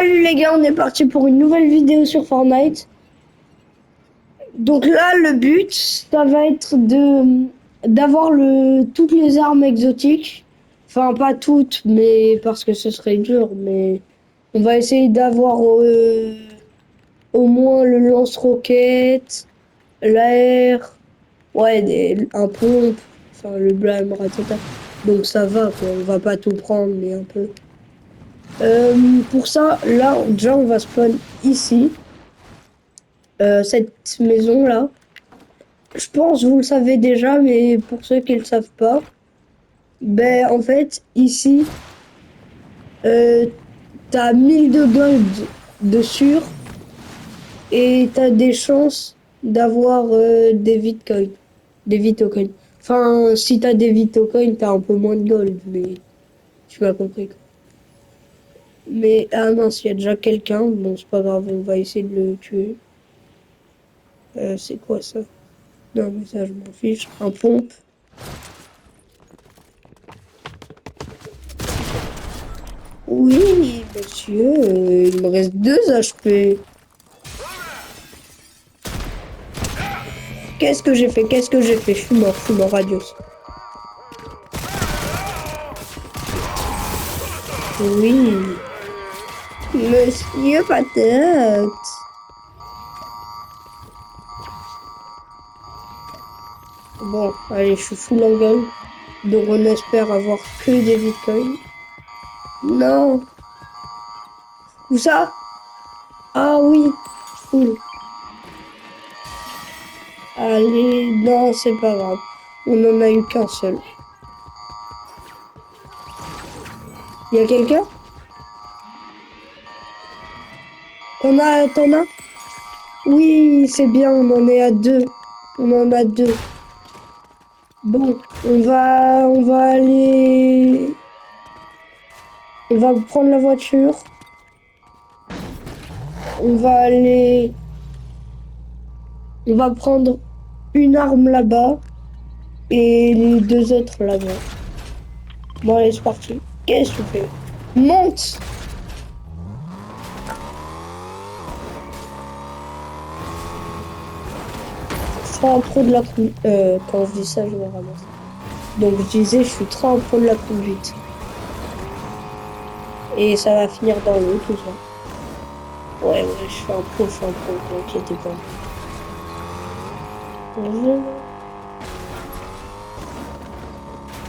Salut les gars, on est parti pour une nouvelle vidéo sur Fortnite. Donc là, le but, ça va être d'avoir toutes les armes exotiques. Enfin, pas toutes, mais parce que ce serait dur, mais on va essayer d'avoir au moins le lance-roquette, l'air, ouais, un pompe, enfin le blâme, ratata. Donc ça va, quoi. On va pas tout prendre, mais un peu. Pour ça, là, déjà, on va spawn ici. Cette maison-là. Je pense, vous le savez déjà, mais pour ceux qui ne le savent pas, ben en fait, ici, euh, t'as 1000 de gold de sûr et t'as des chances d'avoir des bitcoins. Des vitoccoins. Enfin, si t'as des vitoccoins, t'as un peu moins de gold, mais tu m'as compris, quoi. Mais, ah mince, il y a déjà quelqu'un. Bon, c'est pas grave, on va essayer de le tuer. C'est quoi ça? Non, mais ça, je m'en fiche. Un pompe. Oui, monsieur, il me reste 2 HP. Qu'est-ce que j'ai fait? Qu'est-ce que j'ai fait? Je suis mort, adios. Oui, monsieur patate. Bon, allez, je suis full en gueule. Donc on espère avoir que des bitcoins. Non. Où ça? Ah oui, full. Allez, non, c'est pas grave. On en a eu qu'un seul. Y a quelqu'un? T'en as? Oui, c'est bien, on en est à 2. On en a 2. Bon, on va aller, on va prendre la voiture. On va aller, on va prendre une arme là-bas et les 2 autres là-bas. Bon, allez, c'est parti. Qu'est-ce que tu fais? Monte! Je suis trop en pro de la conduite. Quand je dis ça, je me ramasse. Donc je disais, je suis trop en pro de la conduite. Et ça va finir dans l'eau, tout ça. Ouais, je suis un pro, t'inquiétez pas.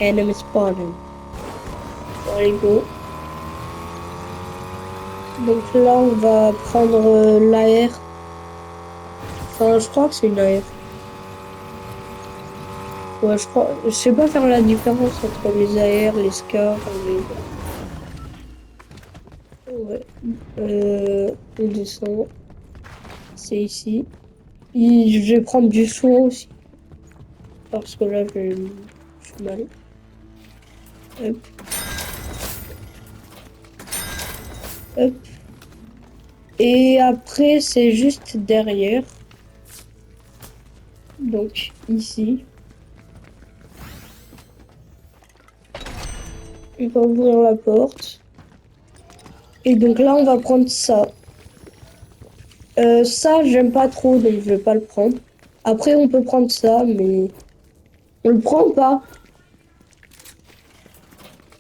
Enemy spawning. Bon, allez, go. Donc là, on va prendre l'AR. Enfin, je crois que c'est une AR. Ouais, je crois. Je sais pas faire la différence entre les AR, les SCAR, les. Ouais. On descend. C'est ici. Et je vais prendre du soin aussi. Parce que là, je suis mal. Hop. Hop. Et après, c'est juste derrière. Donc, ici. On va ouvrir la porte. Et donc là, on va prendre ça. Ça, j'aime pas trop, donc je vais pas le prendre. Après, on peut prendre ça, mais on le prend pas.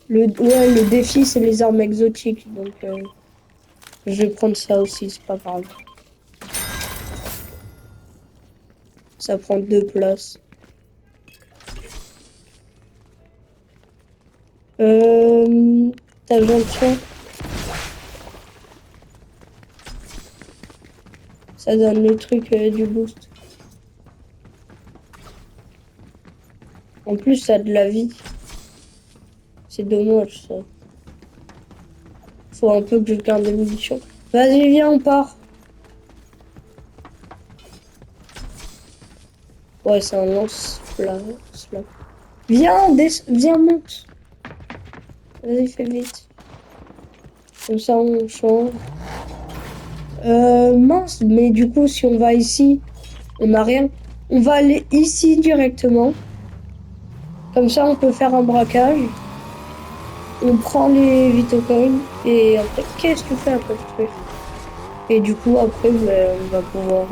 Ouais, le défi, c'est les armes exotiques, donc je vais prendre ça aussi, c'est pas grave. Ça prend 2 places. T'as besoin de soin? Ça donne le truc du boost. En plus, ça a de la vie. C'est dommage, ça. Faut un peu que je garde des munitions. Vas-y, viens, on part. Ouais, c'est un lance-flamme. Viens, viens, monte. Vas-y, fais vite. Comme ça, on change. Mince, mais du coup, si on va ici, on n'a rien. On va aller ici directement. Comme ça, on peut faire un braquage. On prend les Vitocoins et après, qu'est-ce que tu fais après le truc? Et du coup, après, ben, on va pouvoir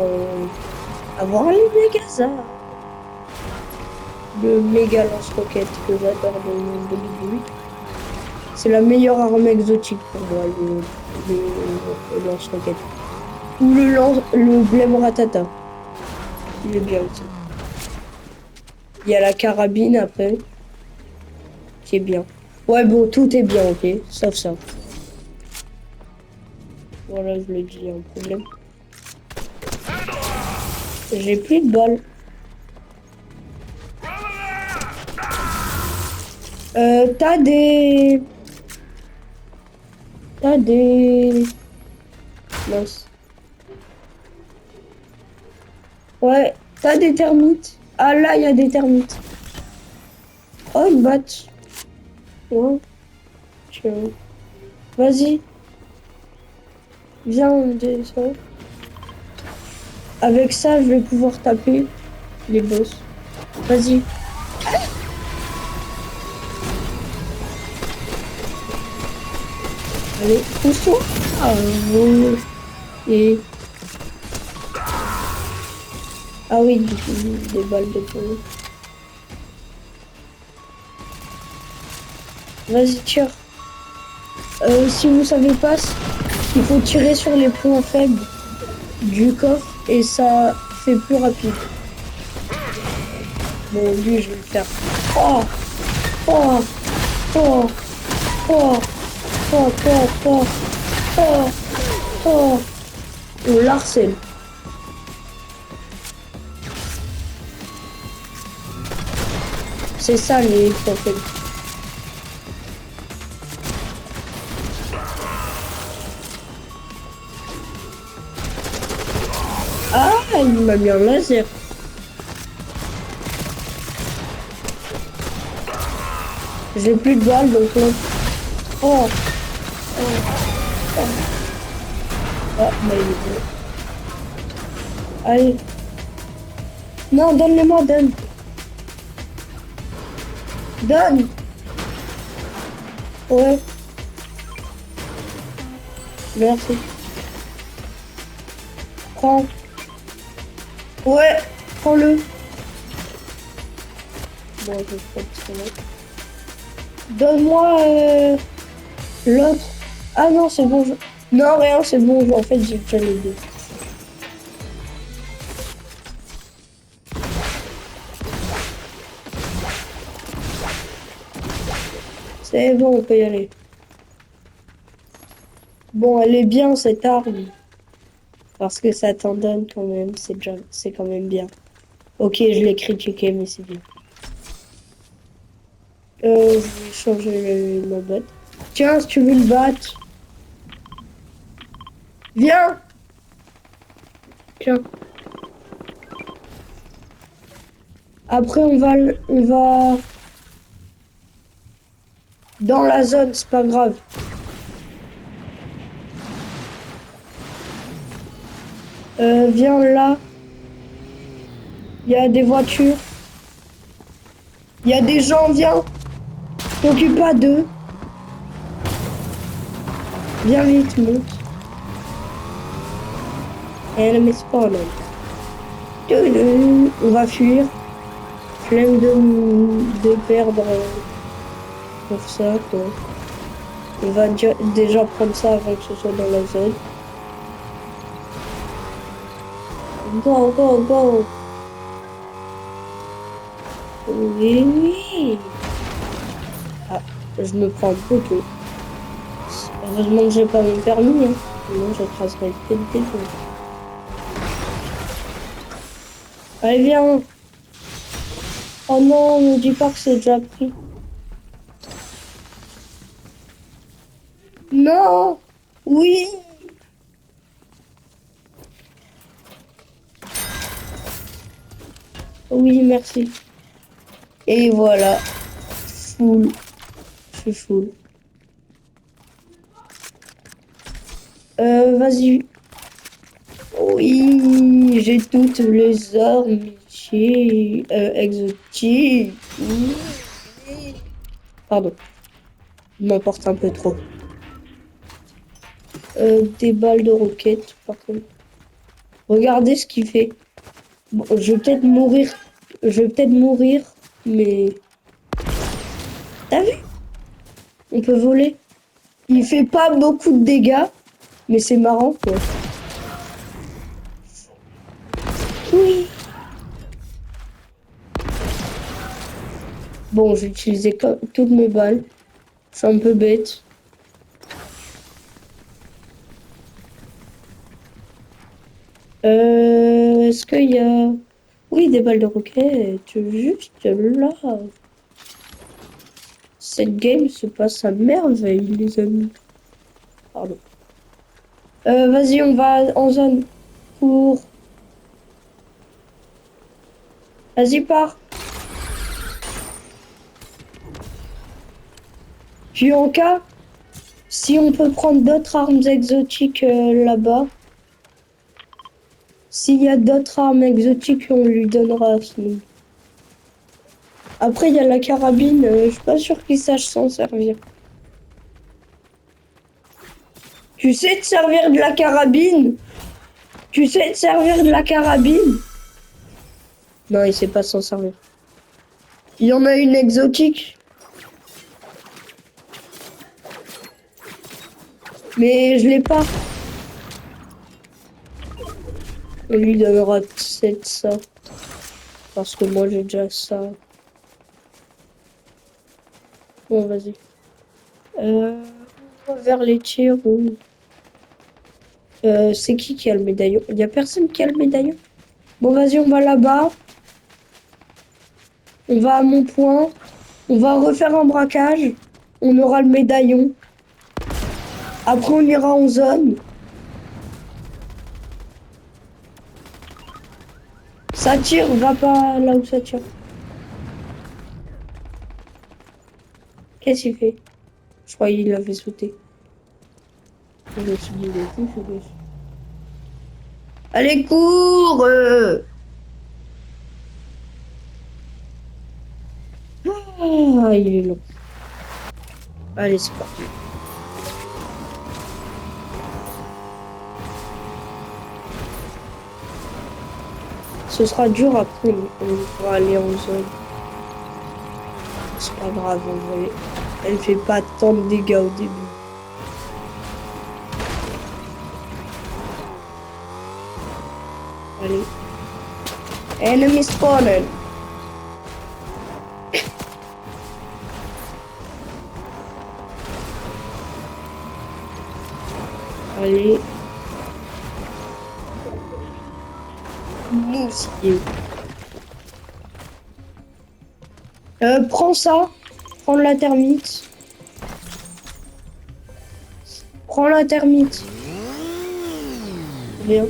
avoir les Mégazards. Le méga lance-roquette que j'adore de Bidouille. C'est la meilleure arme exotique pour moi, le lance-roquette. Ou le blême ratata. Il est bien aussi. Il y a la carabine après, qui est bien. Ouais, bon, tout est bien, ok, sauf ça. Voilà, je l'ai dit, il y a un problème. J'ai plus de balles. T'as des... T'as des... Mince. Ouais, t'as des termites. Ah là, il y a des termites. Oh, une batte. Ouais, tiens. Vas-y, viens, on descend. Avec ça, je vais pouvoir taper les boss. Vas-y. Allez, pousse-toi. Ah, oui. Et... Ah oui, des balles de poing. Vas-y, tire. Si vous savez pas, il faut tirer sur les points faibles du coffre et ça fait plus rapide. Bon, lui, je vais le faire. Oh, oh, oh, oh, oh, oh, oh, oh, oh. On l'harcèle. C'est ça les points faibles. Ah, il m'a mis un laser. J'ai plus de balles donc là. Oh, oh, oh. Ah, bah il est bon. Allez. Non, donne-les-moi, donne. Donne. Ouais, merci. Prends. Ouais, prends-le. Bon, je vais pas te mettre. Donne-moi l'autre. Ah non, c'est bon. Non, rien, c'est bon. En fait, j'ai déjà les deux. C'est bon, on peut y aller. Bon, elle est bien cette arme. Parce que ça t'en donne quand même. C'est quand même bien. Ok, je l'ai critiqué, mais c'est bien. Je vais changer le bot. Tiens, si tu veux le battre. Viens! Tiens. Après, on va dans la zone, c'est pas grave. Viens là. Il y a des voitures. Il y a des gens, viens. T'occupe pas d'eux. Viens vite, monte. Et elle met pas là. On va fuir. Flemme de perdre pour ça, quoi. On va déjà prendre ça avant que ce soit dans la zone. Go, go, go. Oui, oui. Ah, je me prends un poteau. Heureusement que j'ai pas mon permis, hein. Sinon, j'écraserais le pied de Allez, viens. Oh non, ne dis pas que c'est déjà pris. Non. Oui. Oui, merci. Et voilà. Full. Je suis full. Vas-y. Oui, j'ai toutes les armes exotiques. Oui. Pardon. Il m'emporte un peu trop. Des balles de roquettes, par contre. Regardez ce qu'il fait. Bon, je vais peut-être mourir. Je vais peut-être mourir, mais... T'as vu? On peut voler. Il fait pas beaucoup de dégâts, mais c'est marrant, quoi. Oui. Bon, j'ai utilisé toutes mes balles. Je suis un peu bête. Est-ce qu'il y a... Oui, des balles de roquettes, juste là. Cette game se passe à merveille, les amis. Pardon. Vas-y, on va en zone. Pour... Vas-y, pars. Puis en cas, si on peut prendre d'autres armes exotiques là-bas. S'il y a d'autres armes exotiques, on lui donnera. Sinon. Après, il y a la carabine. Je suis pas sûr qu'il sache s'en servir. Tu sais te servir de la carabine? Tu sais te servir de la carabine? Non, il sait pas s'en servir. Il y en a une exotique. Mais je l'ai pas. On lui donnera peut-être ça. Parce que moi, j'ai déjà ça. Bon, vas-y. On va vers les tirs. C'est qui a le médaillon? Il y a personne qui a le médaillon? Bon, vas-y, on va là-bas. On va à mon point. On va refaire un braquage. On aura le médaillon. Après, on ira en zone. Ça tire, va pas là où ça tire. Qu'est-ce qu'il fait? Je croyais qu'il avait sauté. Je me suis dit, il est fou, ce gosse. Allez, cours Ah, il est long. Allez, c'est parti. Ce sera dur après, on va aller en zone. C'est pas grave, en vrai. Elle fait pas tant de dégâts au début. Allez. Enemy spawner. Allez. Moussier. Prends ça. Prends la termite. Prends la termite. Bien.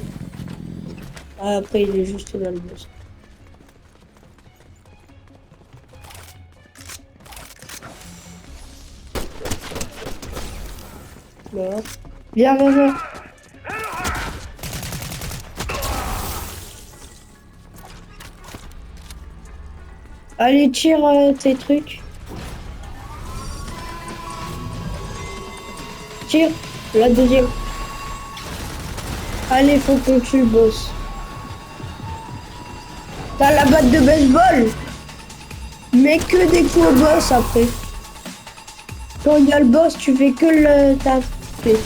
Ah, après, il est juste dans le boss. Mort. Viens, viens, viens. Allez, tire tes trucs. Tire. La deuxième. Allez, faut qu'on tue le boss. T'as la batte de baseball. Mais que des coups au boss après. Quand il y a le boss, tu fais que le taper.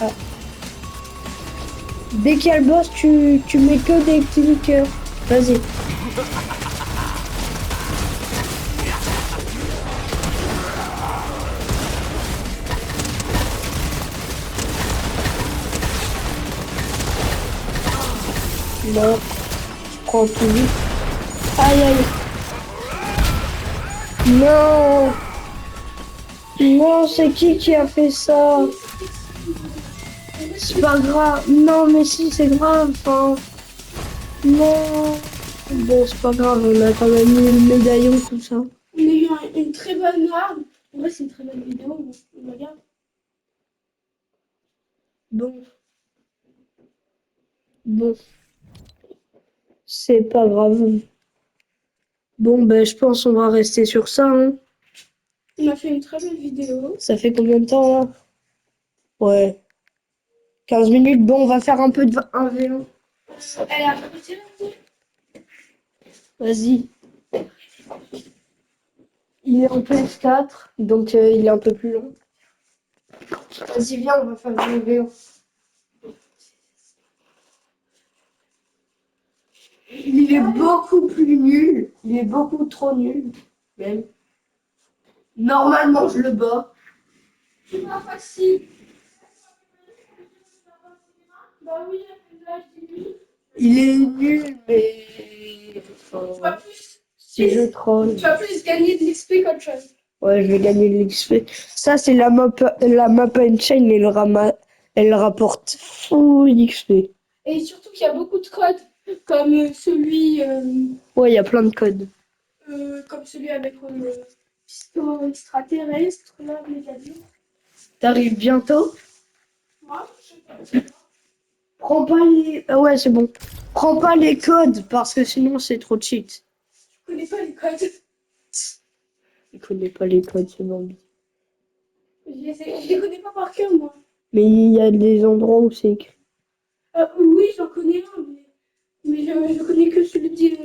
Ah. Dès qu'il y a le boss, tu mets que des clickers. Vas-y. Non. Je prends tout vite. Aïe aïe. Non. Non, c'est qui a fait ça? C'est pas grave. Non, mais si, c'est grave. Enfin, non. Bon, c'est pas grave, on a quand même eu le médaillon, tout ça. On a eu une très bonne arme. En vrai, c'est une très bonne vidéo. On regarde. Bon. Bon. C'est pas grave. Bon, ben, je pense qu'on va rester sur ça, hein. On a fait une très belle vidéo. Ça fait combien de temps, là? Ouais. 15 minutes. Bon, on va faire un peu de 1v1. Elle a arrêté là. Vas-y. Il est en PS4, donc il est un peu plus long. Vas-y, viens, on va faire du 1v1. Il est beaucoup plus nul. Il est beaucoup trop nul. Même. Normalement, je le bats. C'est pas facile. Bah oui, là, je dis oui. Il est nul, mais... Tu vas Enfin, plus, si je troll... tu vas plus gagner de l'XP qu'autre chose. Ouais, je vais gagner de l'XP. Ça, c'est la map Unchained, elle rapporte full XP. Et surtout qu'il y a beaucoup de codes, comme celui, Ouais, il y a plein de codes. comme celui avec le piston extraterrestre, là, Mégadon. T'arrives bientôt? Moi, je sais pas. Prends pas les... Ah ouais, c'est bon. Prends pas les codes, parce que sinon, c'est trop cheat. Je connais pas les codes. Je connais pas les codes, c'est bon. Je les connais pas par cœur, moi. Mais il y a des endroits où c'est écrit. Oui, j'en connais un, mais je connais que celui du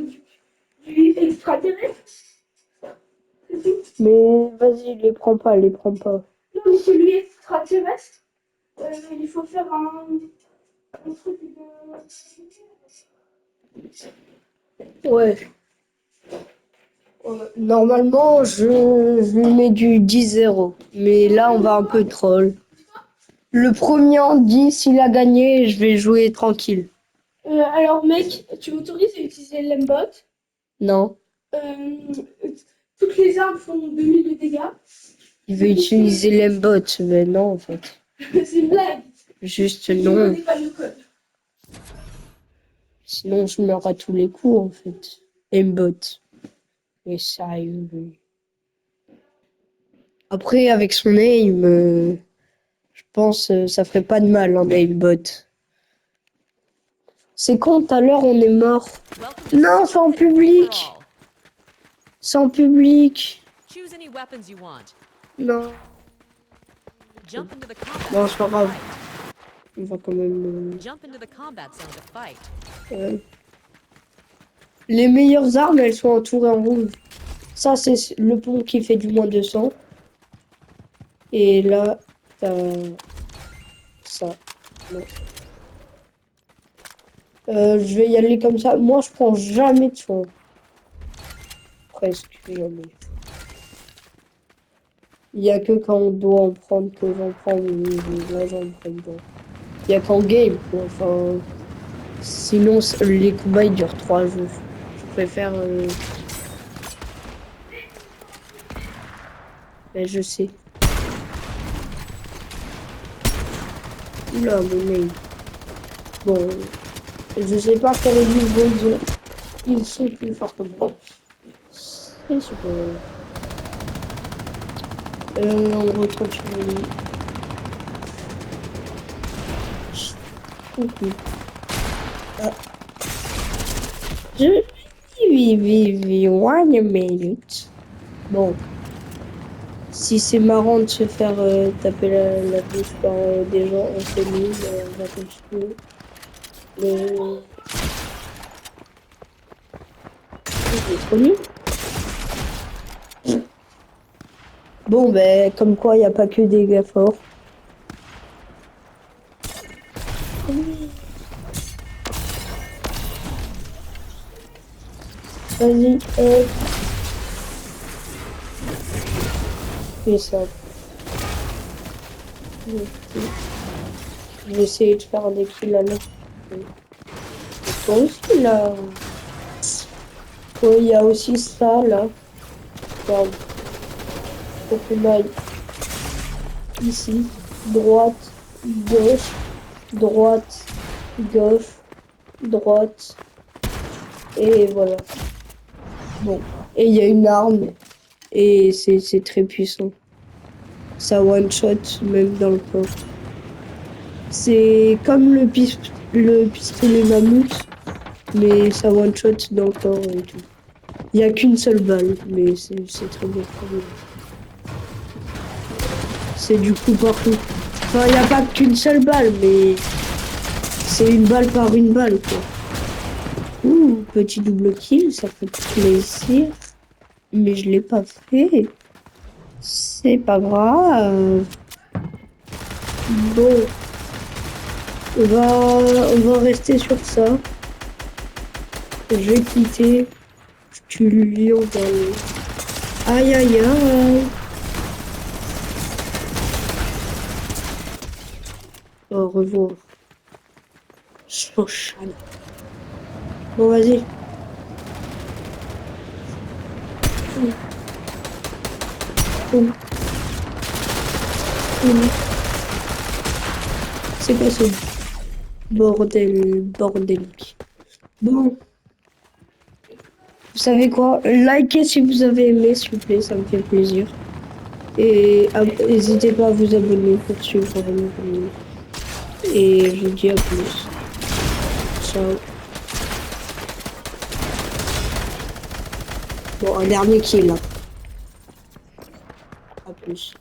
extraterrestre. C'est tout. Mais vas-y, les prends pas, les prends pas. Non, mais celui extraterrestre, il faut faire un truc de... Ouais. Normalement, je lui mets du 10-0. Mais là, on va un peu troll. Le premier en 10, il a gagné, je vais jouer tranquille. Alors, mec, tu m'autorises à utiliser l'aimbot. Non, Euh, toutes les armes font 2000 de dégâts. il veut utiliser l'aimbot, mais non, en fait. C'est une blague. Juste Je non. connais pas le code. Sinon, je meurs à tous les coups, en fait. Aimbot. Mais sérieux, lui. Après, avec son aim, je pense ça ferait pas de mal, un aimbot. C'est con, tout à l'heure, on est mort. Non, c'est en public. C'est en public. Choose any weapons you want. Non. Jump into the combat Bon, c'est pas zone to grave. fight. On va quand même... Jump into the combat zone to fight. Les meilleures armes, elles sont entourées en rouge. Ça, c'est le pont qui fait du moins 200. Et là, t'as ça. Non. Je vais y aller comme ça. Moi, je prends jamais de soin. Presque jamais. Il y a que quand on doit en prendre que j'en prends. Mais là, j'en prends pas. Il y a qu'en game, quoi. Enfin, sinon, les combats, ils durent 3 jours. Je préfère... Ben, je sais. Oula, mon mail. Bon, je sais pas quel niveau ils sont plus forts que moi. C'est super. On retrouve sur le lit. Ok. Ah. Je... Oui, one minute. Bon. Si c'est marrant de se faire taper la bouche par des gens inconnus, on va continuer. Mais... C'est trop nul. Bon, ben, comme quoi, il n'y a pas que des gars forts. Vas-y, fais ça. Je vais essayer de faire des kills à l'heure. Toi aussi, là. Ouais, il y a aussi ça, là. Regarde. Faut qu'on aille ici. Droite, gauche, droite, gauche, droite. Et voilà. Bon. Et il y a une arme. Et c'est très puissant. Ça one-shot, même dans le corps. C'est comme le pistolet mammouth. Mais ça one shot dans le corps et tout. Il n'y a qu'une seule balle, mais c'est très bien. Très bien. C'est du coup partout. Enfin, il n'y a pas qu'une seule balle, mais c'est une balle par une balle, quoi. Ouh, petit double kill, ça fait plaisir. Mais je l'ai pas fait. C'est pas grave. Bon, on va rester sur ça. Je vais quitter. Je tue le lion dans le... Aïe aïe aïe. Au revoir. Shoshan. Bon, vas-y. Oh. C'est quoi ce bordel bordélique? Bon, vous savez quoi? Likez si vous avez aimé, s'il vous plaît, ça me fait plaisir. Et n'hésitez pas à vous abonner pour suivre mes vidéos. Et je vous dis à plus. Ciao. Bon, un dernier kill là. À plus.